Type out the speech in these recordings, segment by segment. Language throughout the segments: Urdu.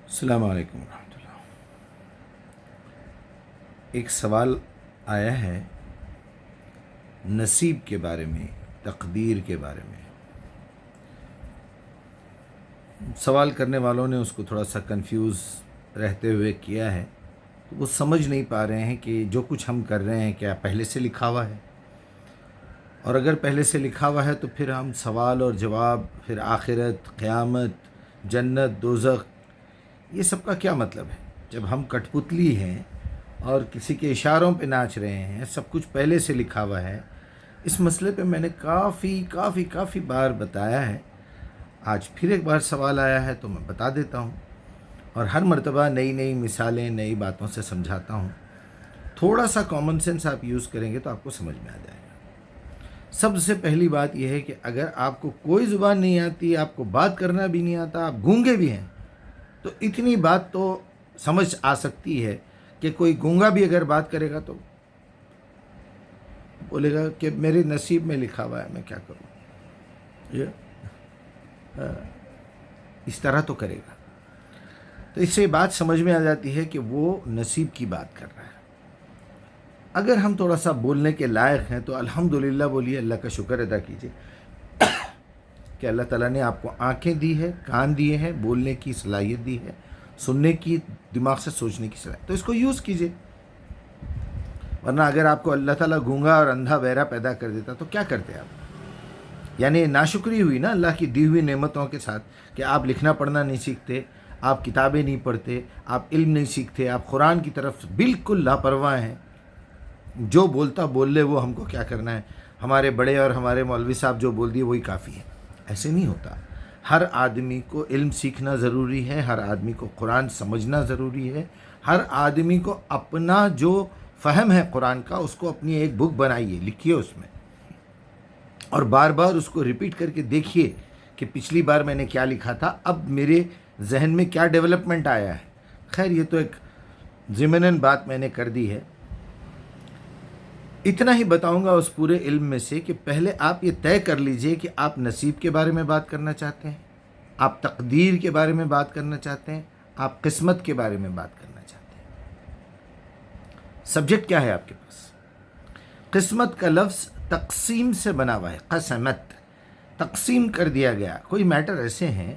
السلام علیکم ورحمۃ اللہ۔ ایک سوال آیا ہے نصیب کے بارے میں، تقدیر کے بارے میں۔ سوال کرنے والوں نے اس کو تھوڑا سا کنفیوز رہتے ہوئے کیا ہے، تو وہ سمجھ نہیں پا رہے ہیں کہ جو کچھ ہم کر رہے ہیں کیا پہلے سے لکھا ہوا ہے، اور اگر پہلے سے لکھا ہوا ہے تو پھر ہم سوال اور جواب، پھر آخرت، قیامت، جنت، دوزخ، یہ سب کا کیا مطلب ہے؟ جب ہم کٹ پتلی ہیں اور کسی کے اشاروں پہ ناچ رہے ہیں، سب کچھ پہلے سے لکھا ہوا ہے۔ اس مسئلے پہ میں نے کافی بار بتایا ہے۔ آج پھر ایک بار سوال آیا ہے تو میں بتا دیتا ہوں، اور ہر مرتبہ نئی مثالیں، نئی باتوں سے سمجھاتا ہوں۔ تھوڑا سا کامن سینس آپ یوز کریں گے تو آپ کو سمجھ میں آ جائے گا۔ سب سے پہلی بات یہ ہے کہ اگر آپ کو کوئی زبان نہیں آتی، آپ کو بات کرنا بھی نہیں آتا، آپ گونگے بھی ہیں، تو اتنی بات تو سمجھ آ سکتی ہے کہ کوئی گونگا بھی اگر بات کرے گا تو بولے گا کہ میرے نصیب میں لکھا ہوا ہے، میں کیا کروں، اس طرح تو کرے گا۔ تو اس سے بات سمجھ میں آ جاتی ہے کہ وہ نصیب کی بات کر رہا ہے۔ اگر ہم تھوڑا سا بولنے کے لائق ہیں تو الحمدللہ بولیے، اللہ کا شکر ادا کیجیے کہ اللہ تعالیٰ نے آپ کو آنکھیں دی ہے، کان دیے ہیں، بولنے کی صلاحیت دی ہے، سننے کی، دماغ سے سوچنے کی صلاحیت، تو اس کو یوز کیجیے۔ ورنہ اگر آپ کو اللہ تعالیٰ گونگا اور اندھا بہرا پیدا کر دیتا تو کیا کرتے آپ؟ یعنی ناشکری ہوئی نا اللہ کی دی ہوئی نعمتوں کے ساتھ، کہ آپ لکھنا پڑھنا نہیں سیکھتے، آپ کتابیں نہیں پڑھتے، آپ علم نہیں سیکھتے، آپ قرآن کی طرف بالکل لاپرواہ ہیں۔ جو بولتا بول لے، وہ ہم کو کیا کرنا ہے، ہمارے بڑے اور ہمارے مولوی صاحب جو بول دیے وہی کافی ہے۔ ایسے نہیں ہوتا۔ ہر آدمی کو علم سیکھنا ضروری ہے، ہر آدمی کو قرآن سمجھنا ضروری ہے، ہر آدمی کو اپنا جو فہم ہے قرآن کا، اس کو اپنی ایک بک بنائیے، لکھیے اس میں، اور بار بار اس کو ریپیٹ کر کے دیکھیے کہ پچھلی بار میں نے کیا لکھا تھا، اب میرے ذہن میں کیا ڈیولپمنٹ آیا ہے۔ خیر، یہ تو ایک ضمناً بات میں نے کر دی ہے۔ اتنا ہی بتاؤں گا اس پورے علم میں سے کہ پہلے آپ یہ طے کر لیجئے کہ آپ نصیب کے بارے میں بات کرنا چاہتے ہیں، آپ تقدیر کے بارے میں بات کرنا چاہتے ہیں، آپ قسمت کے بارے میں بات کرنا چاہتے ہیں۔ سبجیکٹ کیا ہے آپ کے پاس؟ قسمت کا لفظ تقسیم سے بنا ہوا ہے، قسمت، تقسیم کر دیا گیا۔ کوئی میٹر ایسے ہیں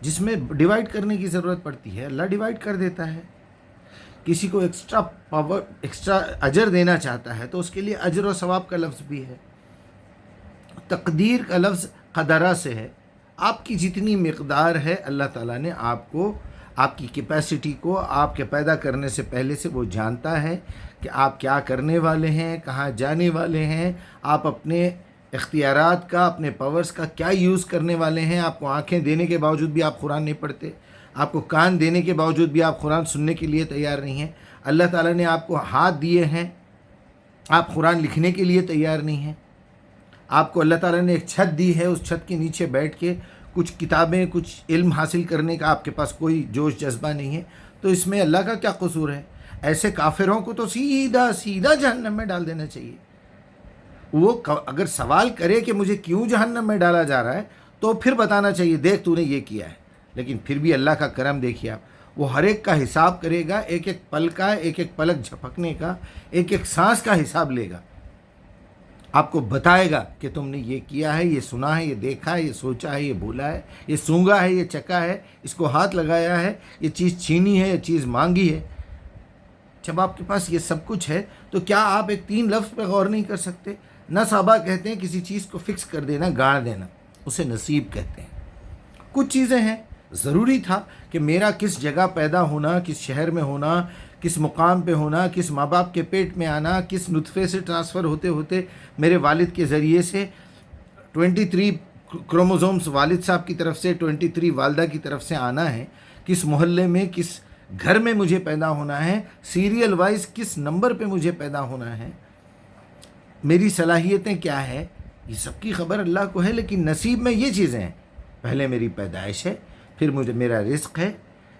جس میں ڈیوائڈ کرنے کی ضرورت پڑتی ہے، اللہ ڈیوائڈ کر دیتا ہے۔ کسی کو ایکسٹرا پاور، ایکسٹرا اجر دینا چاہتا ہے تو اس کے لیے اجر و ثواب کا لفظ بھی ہے۔ تقدیر کا لفظ قدرہ سے ہے۔ آپ کی جتنی مقدار ہے، اللہ تعالیٰ نے آپ کو، آپ کی کیپیسٹی کو، آپ کے پیدا کرنے سے پہلے سے وہ جانتا ہے کہ آپ کیا کرنے والے ہیں، کہاں جانے والے ہیں، آپ اپنے اختیارات کا، اپنے پاورز کا کیا یوز کرنے والے ہیں۔ آپ کو آنکھیں دینے کے باوجود بھی آپ قرآن نہیں پڑھتے، آپ کو کان دینے کے باوجود بھی آپ قرآن سننے کے لیے تیار نہیں ہیں، اللہ تعالیٰ نے آپ کو ہاتھ دیے ہیں، آپ قرآن لکھنے کے لیے تیار نہیں ہیں، آپ کو اللہ تعالیٰ نے ایک چھت دی ہے، اس چھت کے نیچے بیٹھ کے کچھ کتابیں، کچھ علم حاصل کرنے کا آپ کے پاس کوئی جوش جذبہ نہیں ہے، تو اس میں اللہ کا کیا قصور ہے؟ ایسے کافروں کو تو سیدھا جہنم میں ڈال دینا چاہیے۔ وہ اگر سوال کرے کہ مجھے کیوں جہنم میں ڈالا جا رہا ہے تو پھر بتانا چاہیے، دیکھ تو نے یہ کیا ہے۔ لیکن پھر بھی اللہ کا کرم دیکھیے آپ، وہ ہر ایک کا حساب کرے گا، ایک ایک پل کا، ایک ایک پلک جھپکنے کا، ایک ایک سانس کا حساب لے گا، آپ کو بتائے گا کہ تم نے یہ کیا ہے، یہ سنا ہے، یہ دیکھا ہے، یہ سوچا ہے، یہ بولا ہے، یہ سونگا ہے، یہ چکا ہے، اس کو ہاتھ لگایا ہے، یہ چیز چھینی ہے، یہ چیز مانگی ہے۔ جب آپ کے پاس یہ سب کچھ ہے تو کیا آپ ایک 3 لفظ پہ غور نہیں کر سکتے؟ نہ صحابہ کہتے ہیں کسی چیز کو فکس کر دینا، گاڑ دینا، اسے نصیب کہتے ہیں۔ کچھ چیزیں ہیں ضروری تھا کہ میرا کس جگہ پیدا ہونا، کس شہر میں ہونا، کس مقام پہ ہونا، کس ماں باپ کے پیٹ میں آنا، کس نطفے سے ٹرانسفر ہوتے ہوتے میرے والد کے ذریعے سے 23 کروموزومز والد صاحب کی طرف سے، 23 والدہ کی طرف سے آنا ہے، کس محلے میں، کس گھر میں مجھے پیدا ہونا ہے، سیریل وائز کس نمبر پہ مجھے پیدا ہونا ہے، میری صلاحیتیں کیا ہے، یہ سب کی خبر اللہ کو ہے۔ لیکن نصیب میں یہ چیزیں ہیں، پہلے میری پیدائش ہے، پھر مجھے میرا رزق ہے،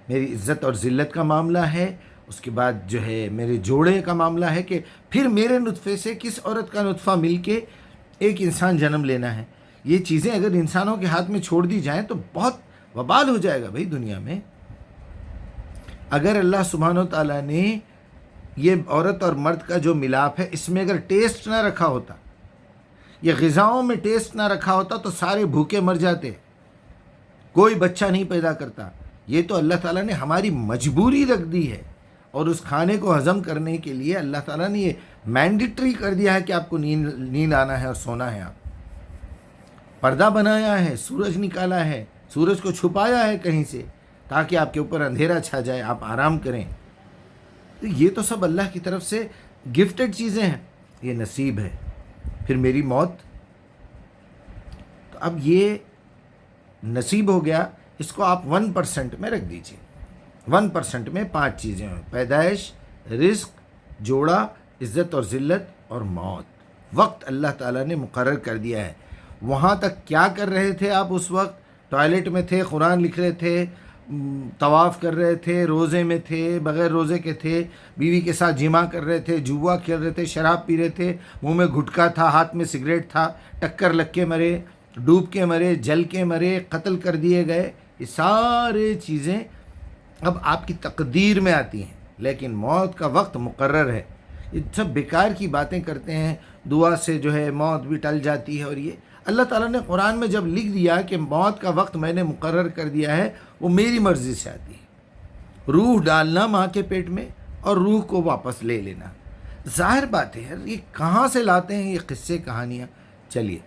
میری عزت اور ذلت کا معاملہ ہے، اس کے بعد جو ہے میرے جوڑے کا معاملہ ہے کہ پھر میرے نطفے سے کس عورت کا نطفہ مل کے ایک انسان جنم لینا ہے۔ یہ چیزیں اگر انسانوں کے ہاتھ میں چھوڑ دی جائیں تو بہت وبال ہو جائے گا بھائی دنیا میں۔ اگر اللہ سبحانہ و تعالیٰ نے یہ عورت اور مرد کا جو ملاپ ہے اس میں اگر ٹیسٹ نہ رکھا ہوتا، یہ غذاؤں میں ٹیسٹ نہ رکھا ہوتا تو سارے بھوکے مر جاتے، کوئی بچہ نہیں پیدا کرتا۔ یہ تو اللہ تعالیٰ نے ہماری مجبوری رکھ دی ہے، اور اس کھانے کو ہضم کرنے کے لیے اللہ تعالیٰ نے یہ مینڈیٹری کر دیا ہے کہ آپ کو نیند آنا ہے اور سونا ہے۔ آپ پردہ بنایا ہے، سورج نکالا ہے، سورج کو چھپایا ہے کہیں سے تاکہ آپ کے اوپر اندھیرا چھا جائے، آپ آرام کریں۔ تو یہ تو سب اللہ کی طرف سے گفٹڈ چیزیں ہیں، یہ نصیب ہے۔ پھر میری موت، تو اب یہ نصیب ہو گیا، اس کو آپ 1% میں رکھ دیجئے۔ 1% میں 5 چیزیں ہیں: پیدائش، رزق، جوڑا، عزت اور ذلت اور موت۔ وقت اللہ تعالیٰ نے مقرر کر دیا ہے۔ وہاں تک کیا کر رہے تھے آپ اس وقت؟ ٹوائلٹ میں تھے، قرآن لکھ رہے تھے، طواف کر رہے تھے، روزے میں تھے، بغیر روزے کے تھے، بیوی کے ساتھ جمع کر رہے تھے، جوا کھیل رہے تھے، شراب پی رہے تھے، منہ میں گھٹکا تھا، ہاتھ میں سگریٹ تھا، ٹکر لگ کے مرے، ڈوب کے مرے، جل کے مرے، قتل کر دیے گئے۔ یہ سارے چیزیں اب آپ کی تقدیر میں آتی ہیں، لیکن موت کا وقت مقرر ہے۔ یہ سب بیکار کی باتیں کرتے ہیں، دعا سے جو ہے موت بھی ٹل جاتی ہے، اور یہ اللہ تعالیٰ نے قرآن میں جب لکھ دیا کہ موت کا وقت میں نے مقرر کر دیا ہے، وہ میری مرضی سے آتی ہے۔ روح ڈالنا ماں کے پیٹ میں اور روح کو واپس لے لینا، ظاہر بات ہے یار، یہ کہاں سے لاتے ہیں یہ قصے کہانیاں؟ چلیے،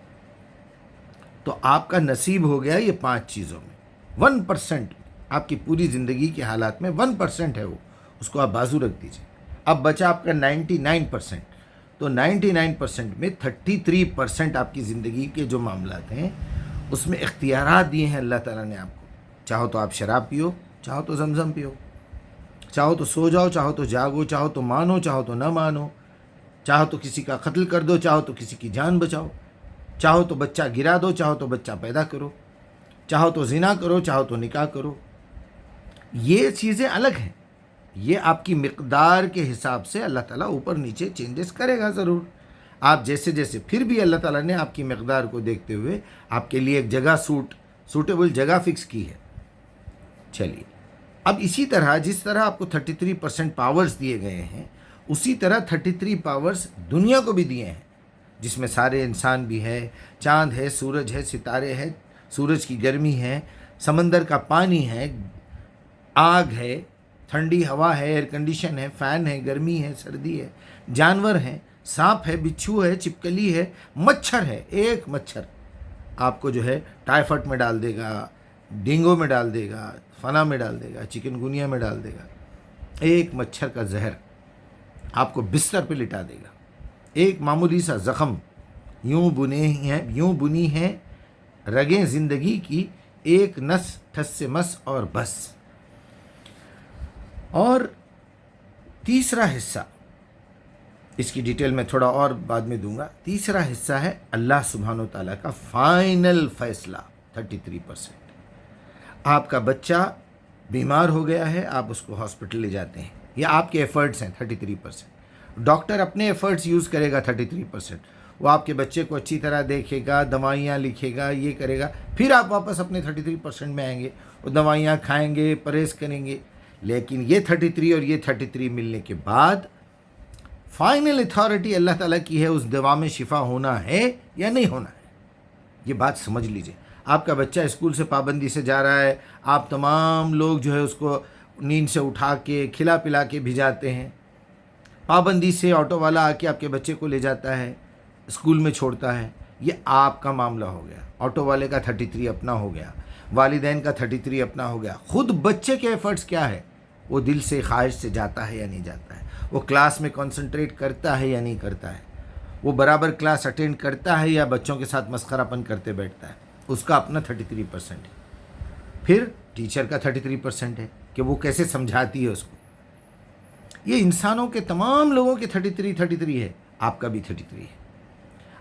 تو آپ کا نصیب ہو گیا یہ 5 چیزوں میں۔ 1% آپ کی پوری زندگی کے حالات میں 1% ہے، وہ اس کو آپ بازو رکھ دیجئے۔ اب بچا آپ کا 99%، تو 99% میں 33% آپ کی زندگی کے جو معاملات ہیں اس میں اختیارات دیے ہیں اللہ تعالیٰ نے آپ کو۔ چاہو تو آپ شراب پیو، چاہو تو زمزم پیو، چاہو تو سو جاؤ، چاہو تو جاگو، چاہو تو مانو، چاہو تو نہ مانو، چاہو تو کسی کا قتل کر دو، چاہو تو کسی کی جان بچاؤ، چاہو تو بچہ گرا دو، چاہو تو بچہ پیدا کرو، چاہو تو زنا کرو، چاہو تو نکاح کرو۔ یہ چیزیں الگ ہیں، یہ آپ کی مقدار کے حساب سے اللہ تعالیٰ اوپر نیچے چینجز کرے گا ضرور۔ آپ جیسے جیسے، پھر بھی اللہ تعالیٰ نے آپ کی مقدار کو دیکھتے ہوئے آپ کے لیے ایک جگہ سوٹیبل جگہ فکس کی ہے۔ چلیے، اب اسی طرح جس طرح آپ کو 33% پاورز دیے گئے ہیں، اسی طرح 33 پاورز دنیا کو بھی دیے ہیں، جس میں سارے انسان بھی ہے، چاند ہے، سورج ہے، ستارے ہیں، سورج کی گرمی ہے، سمندر کا پانی ہے، آگ ہے، ٹھنڈی ہوا ہے، ایئر کنڈیشن ہے، فین ہے، گرمی ہے، سردی ہے، جانور ہیں، سانپ ہے، بچھو ہے، چپکلی ہے، مچھر ہے۔ ایک مچھر آپ کو جو ہے ٹائیفائڈ میں ڈال دے گا، ڈینگو میں ڈال دے گا، فنا میں ڈال دے گا، چکن گنیا میں ڈال دے گا۔ ایک مچھر کا زہر آپ کو بستر پہ لٹا دے گا۔ ایک معمولی سا زخم، یوں بنی ہیں رگیں زندگی کی، ایک نس ٹھس سے مس اور بس۔ اور تیسرا حصہ، اس کی ڈیٹیل میں تھوڑا اور بعد میں دوں گا۔ تیسرا حصہ ہے اللہ سبحانہ و تعالیٰ کا فائنل فیصلہ، 33%۔ آپ کا بچہ بیمار ہو گیا ہے، آپ اس کو ہاسپٹل لے جاتے ہیں، یہ آپ کے ایفرٹس ہیں 33%۔ ڈاکٹر اپنے ایفرٹس یوز کرے گا 33%، وہ آپ کے بچے کو اچھی طرح دیکھے گا، دوائیاں لکھے گا، یہ کرے گا، پھر آپ واپس اپنے 33% میں آئیں گے، وہ دوائیاں کھائیں گے، پرہیز کریں گے۔ لیکن یہ 33 اور یہ 33 ملنے کے بعد فائنل اتھارٹی اللہ تعالیٰ کی ہے، اس دوا میں شفا ہونا ہے یا نہیں ہونا ہے۔ یہ بات سمجھ لیجئے۔ آپ کا بچہ اسکول سے پابندی سے جا رہا ہے، آپ تمام لوگ جو ہے اس کو نیند سے اٹھا کے کھلا پلا کے بھجاتے ہیں، پابندی سے آٹو والا آ کے آپ کے بچے کو لے جاتا ہے، اسکول میں چھوڑتا ہے، یہ آپ کا معاملہ ہو گیا۔ آٹو والے کا 33 اپنا ہو گیا، والدین کا 33 اپنا ہو گیا۔ خود بچے کے ایفرٹس کیا ہے؟ وہ دل سے خواہش سے جاتا ہے یا نہیں جاتا ہے؟ وہ کلاس میں کنسنٹریٹ کرتا ہے یا نہیں کرتا ہے؟ وہ برابر کلاس اٹینڈ کرتا ہے یا بچوں کے ساتھ مسخرہ پن کرتے بیٹھتا ہے؟ اس کا اپنا 33% ہے۔ پھر ٹیچر کا 33% ہے کہ وہ کیسے سمجھاتی ہے اس کو۔ یہ انسانوں کے تمام لوگوں کے 33 ہے، آپ کا بھی 33 ہے۔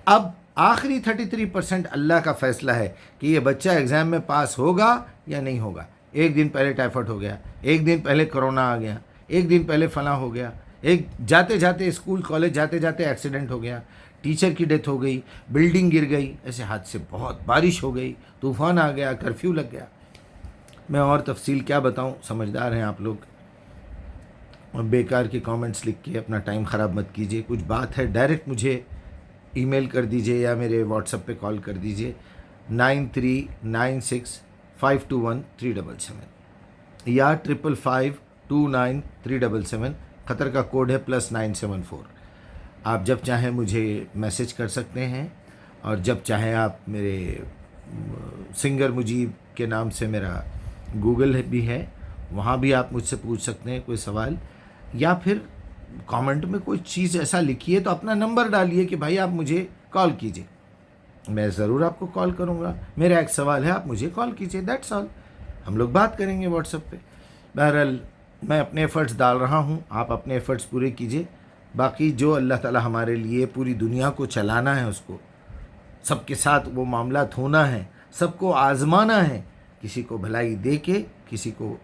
اب آخری 33% اللہ کا فیصلہ ہے کہ یہ بچہ ایگزام میں پاس ہوگا یا نہیں ہوگا۔ ایک دن پہلے ٹائیفائڈ ہو گیا، ایک دن پہلے کرونا آ گیا، ایک دن پہلے فلاں ہو گیا، ایک جاتے جاتے اسکول کالج جاتے جاتے ایکسیڈنٹ ہو گیا، ٹیچر کی ڈیتھ ہو گئی، بلڈنگ گر گئی، ایسے حادثے بہت، بارش ہو گئی، طوفان آ گیا، کرفیو لگ گیا۔ میں اور تفصیل کیا بتاؤں، سمجھدار ہیں آپ لوگ۔ اور بیکار کے کامنٹس لکھ کے اپنا ٹائم خراب مت کیجیے. کچھ بات ہے ڈائریکٹ مجھے ای میل کر دیجیے یا میرے واٹس ایپ پہ کال کر دیجیے 9396521377 یا 55529377. قطر کا کوڈ ہے +974. آپ جب چاہیں مجھے میسج کر سکتے ہیں اور جب چاہیں آپ میرے سنگر مجیب کے نام سے میرا گوگل بھی ہے، وہاں بھی آپ مجھ سے پوچھ سکتے ہیں کوئی سوال، یا پھر کامنٹ میں کوئی چیز ایسا لکھیے تو اپنا نمبر ڈالیے کہ بھائی آپ مجھے کال کیجیے. میں ضرور آپ کو کال کروں گا. میرا ایک سوال ہے، آپ مجھے کال کیجیے، دیٹس آل. ہم لوگ بات کریں گے واٹس ایپ پہ. بہرحال میں اپنے ایفرٹس ڈال رہا ہوں، آپ اپنے ایفرٹس پورے کیجیے. باقی جو اللہ تعالیٰ ہمارے لیے پوری دنیا کو چلانا ہے، اس کو سب کے ساتھ وہ معاملات ہونا ہے، سب کو آزمانا ہے. کسی کو بھلائی دے کے، کسی کو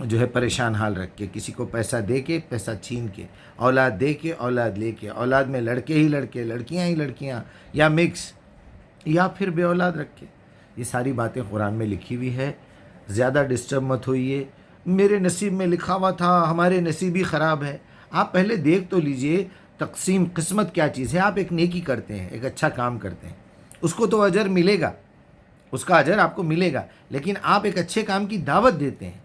جو ہے پریشان حال رکھ کے، کسی کو پیسہ دے کے پیسہ چھین کے، اولاد دے کے اولاد لے کے، اولاد میں لڑکے ہی لڑکے، لڑکیاں ہی لڑکیاں، یا مکس، یا پھر بے اولاد رکھ کے. یہ ساری باتیں قرآن میں لکھی ہوئی ہے. زیادہ ڈسٹرب مت ہوئیے. میرے نصیب میں لکھا ہوا تھا، ہمارے نصیب ہی خراب ہے. آپ پہلے دیکھ تو لیجئے تقسیم قسمت کیا چیز ہے. آپ ایک نیکی کرتے ہیں، ایک اچھا کام کرتے ہیں، اس کو تو اجر ملے گا، اس کا اجر آپ کو ملے گا. لیکن آپ ایک اچھے کام کی دعوت دیتے ہیں،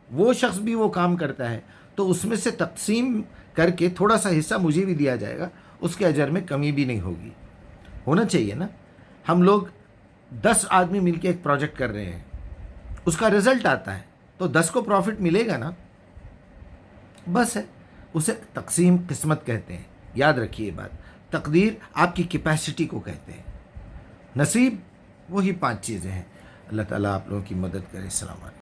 وہ شخص بھی وہ کام کرتا ہے، تو اس میں سے تقسیم کر کے تھوڑا سا حصہ مجھے بھی دیا جائے گا، اس کے اجر میں کمی بھی نہیں ہوگی. ہونا چاہیے نا. ہم لوگ 10 آدمی مل کے ایک پروجیکٹ کر رہے ہیں، اس کا رزلٹ آتا ہے تو 10 کو پروفٹ ملے گا نا. بس ہے، اسے تقسیم قسمت کہتے ہیں. یاد رکھیے یہ بات. تقدیر آپ کی کیپیسٹی کو کہتے ہیں. نصیب وہی 5 چیزیں ہیں. اللہ تعالیٰ آپ لوگوں کی مدد کرے. السلام علیکم.